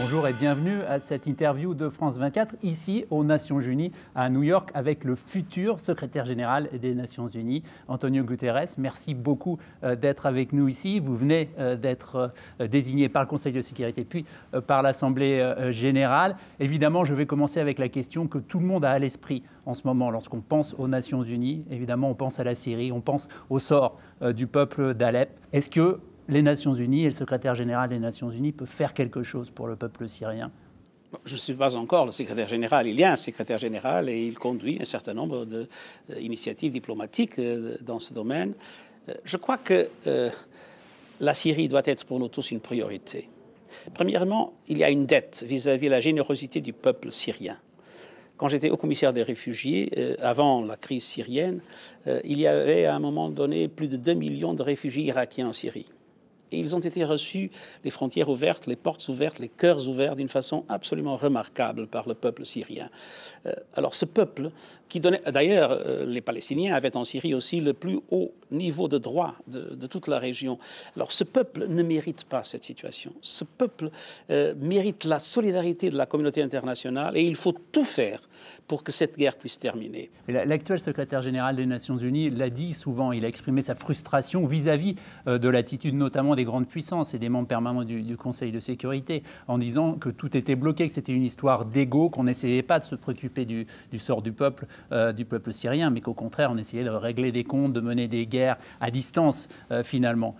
Bonjour et bienvenue à cette interview de France 24, ici aux Nations Unies, à New York, avec le futur secrétaire général des Nations Unies, Antonio Guterres. Merci beaucoup d'être avec nous ici. Vous venez d'être désigné par le Conseil de sécurité, puis par l'Assemblée générale. Évidemment, je vais commencer avec la question que tout le monde a à l'esprit en ce moment. Lorsqu'on pense aux Nations Unies, évidemment, on pense à la Syrie, on pense au sort du peuple d'Alep. Est-ce que les Nations Unies et le secrétaire général des Nations Unies peuvent faire quelque chose pour le peuple syrien? Je ne suis pas encore le secrétaire général. Il y a un secrétaire général et il conduit un certain nombre d'initiatives diplomatiques dans ce domaine. Je crois que la Syrie doit être pour nous tous une priorité. Premièrement, il y a une dette vis-à-vis de la générosité du peuple syrien. Quand j'étais haut commissaire des réfugiés, avant la crise syrienne, il y avait à un moment donné plus de 2 millions de réfugiés irakiens en Syrie. Et ils ont été reçus, les frontières ouvertes, les portes ouvertes, les cœurs ouverts d'une façon absolument remarquable par le peuple syrien. Alors ce peuple qui donnait... D'ailleurs, les Palestiniens avaient en Syrie aussi le plus haut niveau de droit de toute la région. Alors ce peuple ne mérite pas cette situation. Ce peuple mérite la solidarité de la communauté internationale et il faut tout faire pour que cette guerre puisse terminer. L'actuel secrétaire général des Nations Unies l'a dit souvent, il a exprimé sa frustration vis-à-vis de l'attitude notamment des grandes puissances et des membres permanents du Conseil de sécurité, en disant que tout était bloqué, que c'était une histoire d'égo, qu'on n'essayait pas de se préoccuper du sort du peuple syrien, mais qu'au contraire, on essayait de régler des comptes, de mener des guerres à distance, finalement.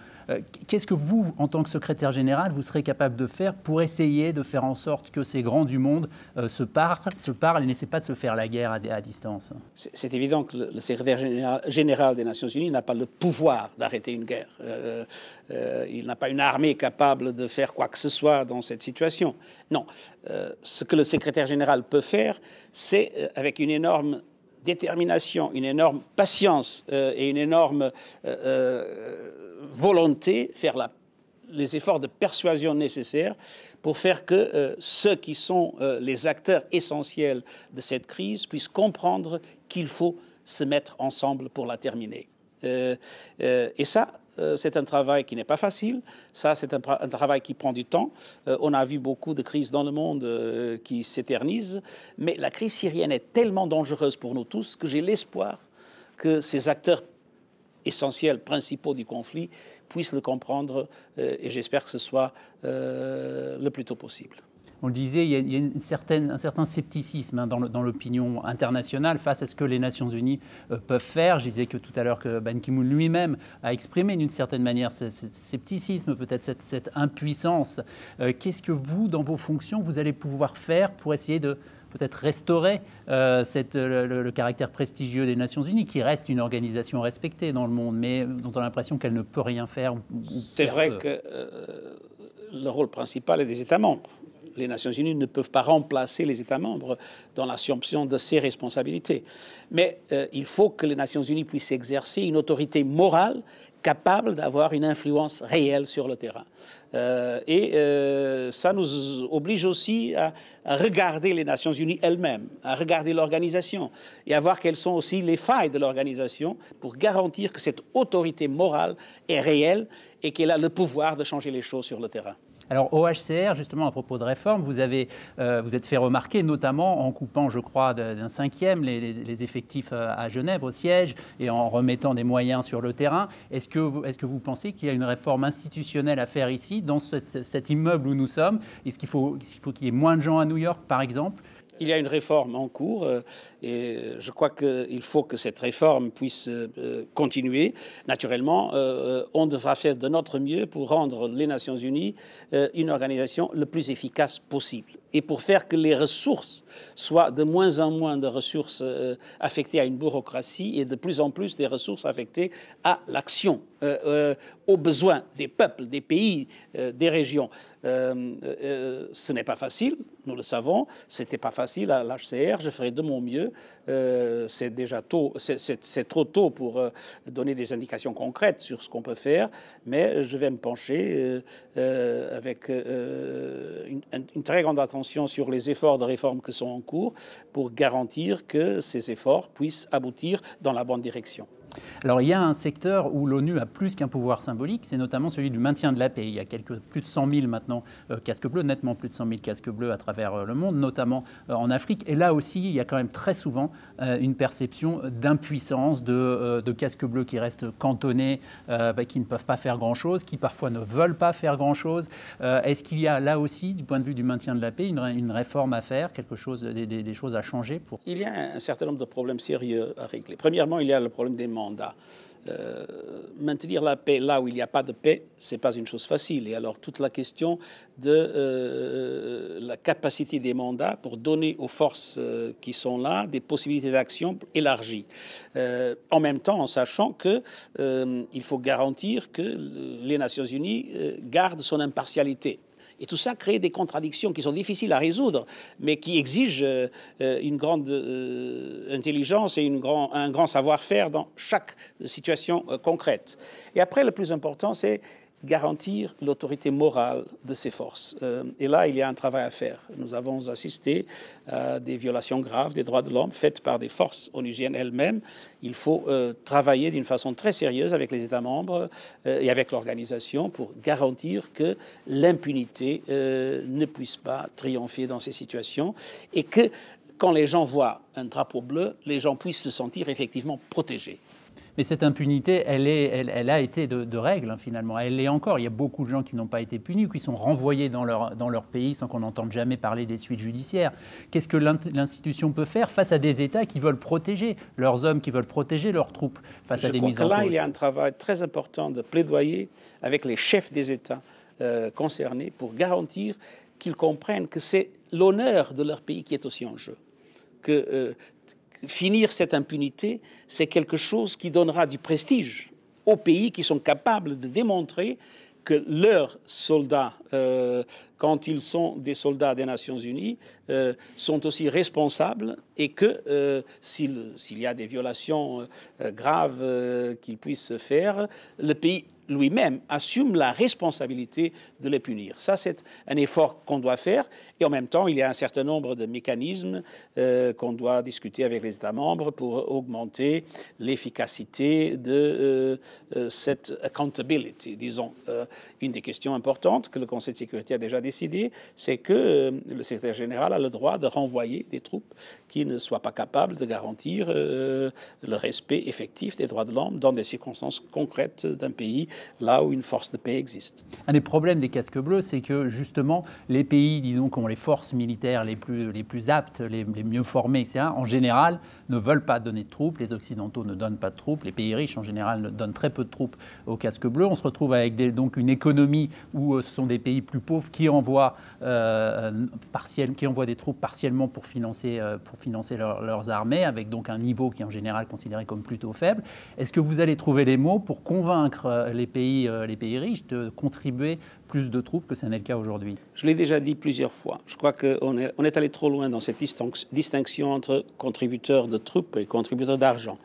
Qu'est-ce que vous, en tant que secrétaire général, vous serez capable de faire pour essayer de faire en sorte que ces grands du monde se parlent et n'essaient pas de se faire la guerre à distance? C'est évident que le secrétaire général des Nations Unies n'a pas le pouvoir d'arrêter une guerre. Il n'a pas une armée capable de faire quoi que ce soit dans cette situation. Non. Ce que le secrétaire général peut faire, c'est avec une énorme détermination, une énorme patience et une énorme volonté, faire les efforts de persuasion nécessaires pour faire que ceux qui sont les acteurs essentiels de cette crise puissent comprendre qu'il faut se mettre ensemble pour la terminer. Et ça, c'est un travail qui n'est pas facile. Ça, c'est un travail qui prend du temps. On a vu beaucoup de crises dans le monde qui s'éternisent. Mais la crise syrienne est tellement dangereuse pour nous tous que j'ai l'espoir que ces acteurs essentiels, principaux du conflit, puissent le comprendre. Et j'espère que ce soit le plus tôt possible. On le disait, il y a un certain scepticisme dans l'opinion internationale face à ce que les Nations Unies peuvent faire. Je disais que tout à l'heure que Ban Ki-moon lui-même a exprimé d'une certaine manière ce scepticisme, peut-être cette impuissance. Qu'est-ce que vous, dans vos fonctions, vous allez pouvoir faire pour essayer de peut-être restaurer le caractère prestigieux des Nations Unies, qui reste une organisation respectée dans le monde, mais dont on a l'impression qu'elle ne peut rien faire? C'est vrai que le rôle principal est des États membres. Les Nations Unies ne peuvent pas remplacer les États membres dans l'assumption de ces responsabilités. Mais il faut que les Nations Unies puissent exercer une autorité morale capable d'avoir une influence réelle sur le terrain. Ça nous oblige aussi à regarder les Nations Unies elles-mêmes, à regarder l'organisation et à voir quelles sont aussi les failles de l'organisation pour garantir que cette autorité morale est réelle et qu'elle a le pouvoir de changer les choses sur le terrain. Alors au HCR, justement, à propos de réforme, vous êtes fait remarquer, notamment en coupant, je crois, d'un cinquième les effectifs à Genève, au siège, et en remettant des moyens sur le terrain. Est-ce que vous pensez qu'il y a une réforme institutionnelle à faire ici, dans cet immeuble où nous sommes? Est-ce qu'il faut qu'il y ait moins de gens à New York, par exemple? Il y a une réforme en cours et je crois qu'il faut que cette réforme puisse continuer. Naturellement, on devra faire de notre mieux pour rendre les Nations Unies une organisation le plus efficace possible. Et pour faire que les ressources soient de moins en moins de ressources affectées à une bureaucratie et de plus en plus des ressources affectées à l'action, aux besoins des peuples, des pays, des régions. Ce n'est pas facile, nous le savons. C'était pas facile à l'HCR. Je ferai de mon mieux. C'est déjà tôt, c'est trop tôt pour donner des indications concrètes sur ce qu'on peut faire, mais je vais me pencher avec une très grande attention sur les efforts de réforme qui sont en cours pour garantir que ces efforts puissent aboutir dans la bonne direction. Alors il y a un secteur où l'ONU a plus qu'un pouvoir symbolique, c'est notamment celui du maintien de la paix. Il y a plus de 100 000 maintenant casques bleus, nettement plus de 100 000 casques bleus à travers le monde, notamment en Afrique. Et là aussi, il y a quand même très souvent une perception d'impuissance, de casques bleus qui restent cantonnés, qui ne peuvent pas faire grand-chose, qui parfois ne veulent pas faire grand-chose. Est-ce qu'il y a là aussi, du point de vue du maintien de la paix, une réforme à faire, quelque chose, des choses à changer pour... Il y a un certain nombre de problèmes sérieux à régler. Premièrement, il y a le problème des mandats. Maintenir la paix là où il n'y a pas de paix, ce n'est pas une chose facile. Et alors, toute la question de la capacité des mandats pour donner aux forces qui sont là des possibilités d'action élargies. En même temps, en sachant qu'il faut garantir que les Nations Unies gardent son impartialité. Et tout ça crée des contradictions qui sont difficiles à résoudre, mais qui exigent une grande intelligence et un grand savoir-faire dans chaque situation concrète. Et après, le plus important, c'est garantir l'autorité morale de ces forces. Et là, il y a un travail à faire. Nous avons assisté à des violations graves des droits de l'homme faites par des forces onusiennes elles-mêmes. Il faut travailler d'une façon très sérieuse avec les États membres et avec l'organisation pour garantir que l'impunité ne puisse pas triompher dans ces situations et que quand les gens voient un drapeau bleu, les gens puissent se sentir effectivement protégés. Mais cette impunité, elle a été de règle, hein, finalement. Elle l'est encore. Il y a beaucoup de gens qui n'ont pas été punis ou qui sont renvoyés dans leur pays sans qu'on n'entende jamais parler des suites judiciaires. Qu'est-ce que l'institution peut faire face à des États qui veulent protéger leurs hommes, qui veulent protéger leurs troupes face à des mises en cause? Je crois que là, il y a un travail très important de plaidoyer avec les chefs des États concernés pour garantir qu'ils comprennent que c'est l'honneur de leur pays qui est aussi en jeu. Que finir cette impunité, c'est quelque chose qui donnera du prestige aux pays qui sont capables de démontrer que leurs soldats, quand ils sont des soldats des Nations Unies, sont aussi responsables et que s'il y a des violations graves qu'ils puissent faire, le pays lui-même assume la responsabilité de les punir. Ça, c'est un effort qu'on doit faire. Et en même temps, il y a un certain nombre de mécanismes qu'on doit discuter avec les États membres pour augmenter l'efficacité de cette accountability. Disons, une des questions importantes que le Conseil de sécurité a déjà décidé, c'est que le secrétaire général a le droit de renvoyer des troupes qui ne soient pas capables de garantir le respect effectif des droits de l'homme dans des circonstances concrètes d'un pays là où une force de paix existe. Un des problèmes des casques bleus, c'est que justement, les pays, disons, qui ont les forces militaires les plus aptes, les mieux formées, etc., en général, ne veulent pas donner de troupes. Les Occidentaux ne donnent pas de troupes. Les pays riches, en général, donnent très peu de troupes aux casques bleus. On se retrouve avec donc une économie où ce sont des pays plus pauvres qui envoient des troupes partiellement pour financer leurs armées, avec donc un niveau qui est en général considéré comme plutôt faible. Est-ce que vous allez trouver les mots pour convaincre les pays riches de contribuer plus de troupes que ce n'est le cas aujourd'hui? Je l'ai déjà dit plusieurs fois. Je crois qu'on est allé trop loin dans cette distinction entre contributeurs de troupes et contributeurs d'argent.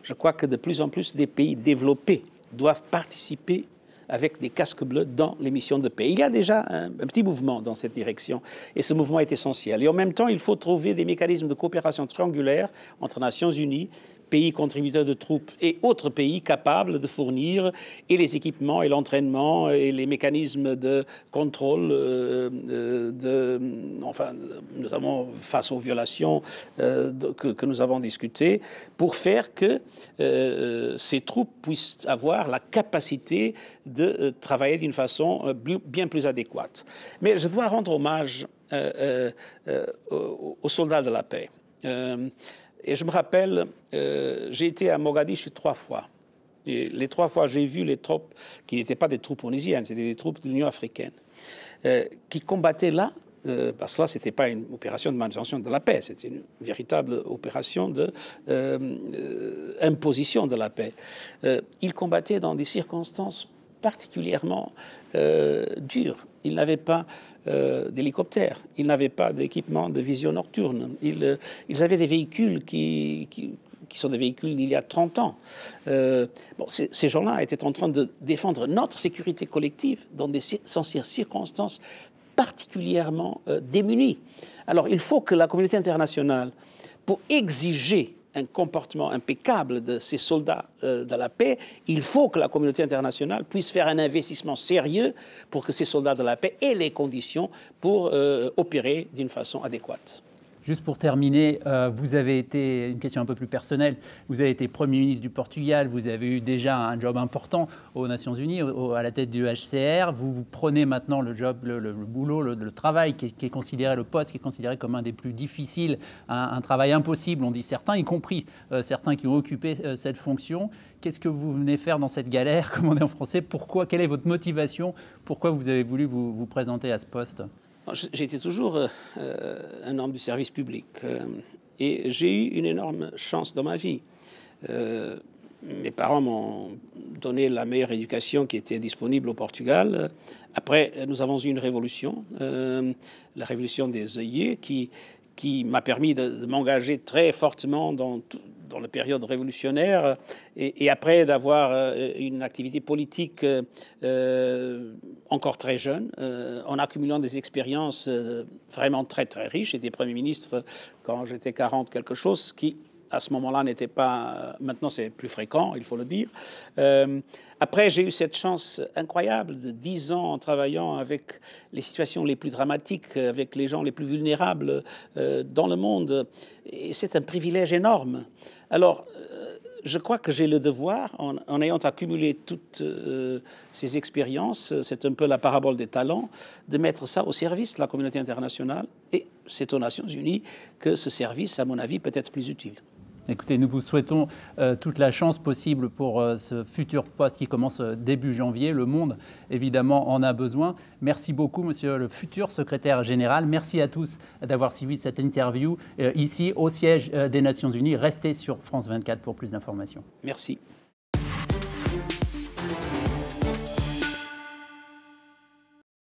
Je crois que de plus en plus des pays développés doivent participer avec des casques bleus dans les missions de paix. Il y a déjà un petit mouvement dans cette direction et ce mouvement est essentiel. Et en même temps, il faut trouver des mécanismes de coopération triangulaire entre Nations Unies, pays contributeurs de troupes et autres pays capables de fournir et les équipements et l'entraînement et les mécanismes de contrôle, notamment face aux violations que nous avons discutées, pour faire que ces troupes puissent avoir la capacité de travailler d'une façon bien plus adéquate. Mais je dois rendre hommage aux soldats de la paix. Et je me rappelle, j'ai été à Mogadiscio 3 fois. Et les 3 fois, j'ai vu les troupes qui n'étaient pas des troupes onusiennes, c'était des troupes de l'Union africaine, qui combattaient là, parce que là, ce n'était pas une opération de manutention de la paix, c'était une véritable opération d'imposition de la paix. Ils combattaient dans des circonstances particulièrement dures. Ils n'avaient pas d'hélicoptères, ils n'avaient pas d'équipement de vision nocturne. Ils avaient des véhicules qui sont des véhicules d'il y a 30 ans. Ces gens-là étaient en train de défendre notre sécurité collective dans des circonstances particulièrement démunies. Alors, il faut que la communauté internationale, pour exiger un comportement impeccable de ces soldats de la paix, il faut que la communauté internationale puisse faire un investissement sérieux pour que ces soldats de la paix aient les conditions pour opérer d'une façon adéquate. Juste pour terminer, vous avez été, une question un peu plus personnelle, vous avez été Premier ministre du Portugal, vous avez eu déjà un job important aux Nations Unies, à la tête du HCR, vous prenez maintenant le job, le boulot, le travail qui est considéré, le poste qui est considéré comme un des plus difficiles, un travail impossible, on dit certains, y compris certains qui ont occupé cette fonction. Qu'est-ce que vous venez faire dans cette galère, comme on dit en français? Pourquoi? Quelle est votre motivation? Pourquoi vous avez voulu vous présenter à ce poste? J'étais toujours un homme du service public et j'ai eu une énorme chance dans ma vie. Mes parents m'ont donné la meilleure éducation qui était disponible au Portugal. Après, nous avons eu une révolution, la révolution des œillets, qui m'a permis de m'engager très fortement dans la période révolutionnaire et après d'avoir une activité politique encore très jeune, en accumulant des expériences vraiment très très riches. J'étais Premier ministre quand j'étais 40 quelque chose, qui à ce moment-là n'était pas... Maintenant c'est plus fréquent, il faut le dire. Après j'ai eu cette chance incroyable de 10 ans en travaillant avec les situations les plus dramatiques, avec les gens les plus vulnérables dans le monde. Et c'est un privilège énorme. Alors, je crois que j'ai le devoir, en ayant accumulé toutes ces expériences, c'est un peu la parabole des talents, de mettre ça au service de la communauté internationale. Et c'est aux Nations Unies que ce service, à mon avis, peut être plus utile. Écoutez, nous vous souhaitons toute la chance possible pour ce futur poste qui commence début janvier. Le monde, évidemment, en a besoin. Merci beaucoup, monsieur le futur secrétaire général. Merci à tous d'avoir suivi cette interview ici au siège des Nations Unies. Restez sur France 24 pour plus d'informations. Merci.